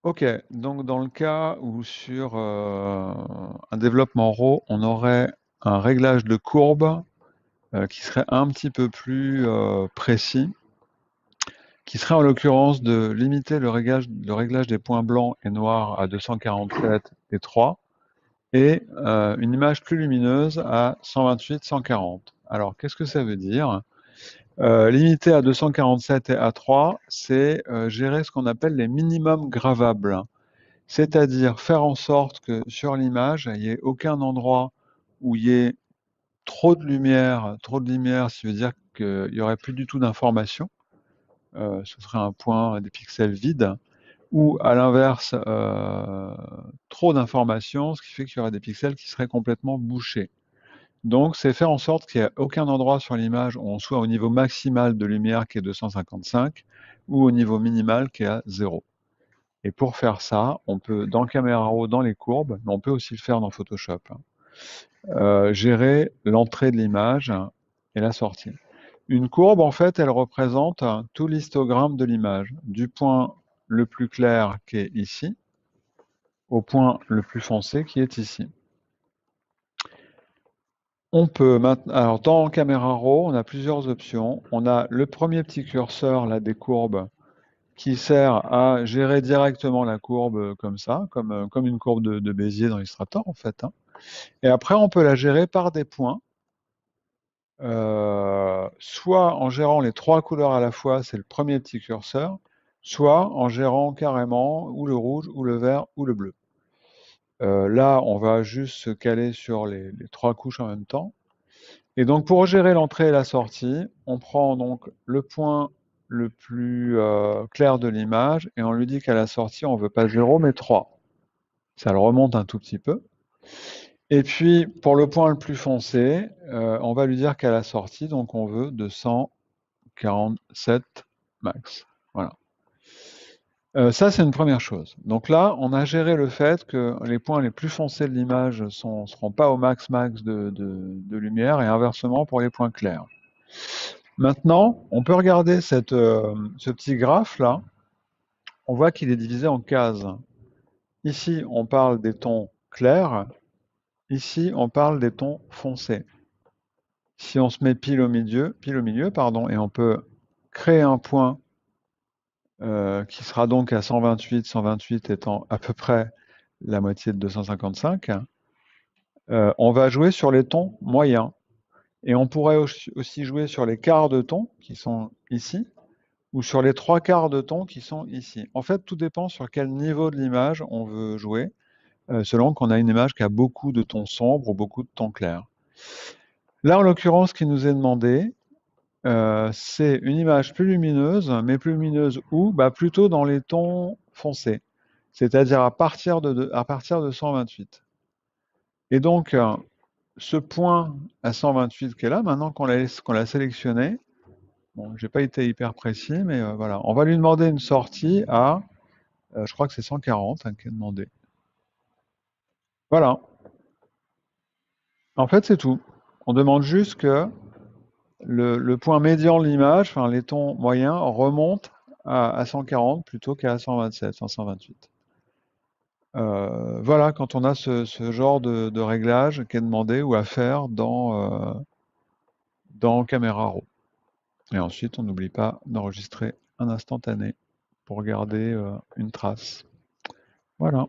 Ok, donc dans le cas où sur un développement RAW, on aurait un réglage de courbe qui serait un petit peu plus précis, qui serait en l'occurrence de limiter le réglage des points blancs et noirs à 247 et 3, et une image plus lumineuse à 128, 140. Alors, qu'est-ce que ça veut dire? Limiter à 247 et à 3, c'est gérer ce qu'on appelle les minimums gravables. C'est-à-dire faire en sorte que sur l'image, il n'y ait aucun endroit où il y ait trop de lumière, ce qui veut dire qu'il n'y aurait plus du tout d'information. Ce serait un point, des pixels vides, ou à l'inverse, trop d'informations, ce qui fait qu'il y aurait des pixels qui seraient complètement bouchés. Donc, c'est faire en sorte qu'il n'y ait aucun endroit sur l'image où on soit au niveau maximal de lumière qui est 255 ou au niveau minimal qui est à 0. Et pour faire ça, on peut, dans Camera Raw, dans les courbes, mais on peut aussi le faire dans Photoshop, gérer l'entrée de l'image et la sortie. Une courbe, en fait, elle représente tout l'histogramme de l'image, du point le plus clair qui est ici, au point le plus foncé qui est ici. On peut maintenant, alors dans Camera Raw, on a plusieurs options. On a le premier petit curseur là des courbes qui sert à gérer directement la courbe comme ça, comme une courbe de Bézier dans Illustrator en fait, hein. Et après, on peut la gérer par des points, soit en gérant les trois couleurs à la fois, c'est le premier petit curseur, soit en gérant carrément ou le rouge, ou le vert, ou le bleu. Là, on va juste se caler sur les trois couches en même temps. Et donc, pour gérer l'entrée et la sortie, on prend donc le point le plus clair de l'image et on lui dit qu'à la sortie, on ne veut pas 0, mais 3. Ça le remonte un tout petit peu. Et puis, pour le point le plus foncé, on va lui dire qu'à la sortie, donc on veut 247 max. Voilà. Ça, c'est une première chose. Donc là, on a géré le fait que les points les plus foncés de l'image ne seront pas au max de lumière et inversement pour les points clairs. Maintenant, on peut regarder ce petit graphe là. On voit qu'il est divisé en cases. Ici, on parle des tons clairs. Ici, on parle des tons foncés. Si on se met pile au milieu, pardon, et on peut créer un point qui sera donc à 128, 128 étant à peu près la moitié de 255, on va jouer sur les tons moyens. Et on pourrait aussi jouer sur les quarts de ton qui sont ici, ou sur les trois quarts de ton qui sont ici. En fait, tout dépend sur quel niveau de l'image on veut jouer, selon qu'on a une image qui a beaucoup de tons sombres ou beaucoup de tons clairs. Là, en l'occurrence, ce qui nous est demandé, c'est une image plus lumineuse, mais plus lumineuse où? Bah, plutôt dans les tons foncés, c'est-à-dire à partir de 128. Et donc, ce point à 128 qui est là, maintenant qu'on l'a sélectionné, bon, j'ai pas été hyper précis, mais voilà, on va lui demander une sortie à, je crois que c'est 140 hein, qui est demandé. Voilà, en fait c'est tout. On demande juste que le point médian de l'image, enfin les tons moyens, remontent à 140 plutôt qu'à 127, 128. Voilà, quand on a ce genre de réglage qui est demandé ou à faire dans Camera Raw. Et ensuite, on n'oublie pas d'enregistrer un instantané pour garder une trace. Voilà.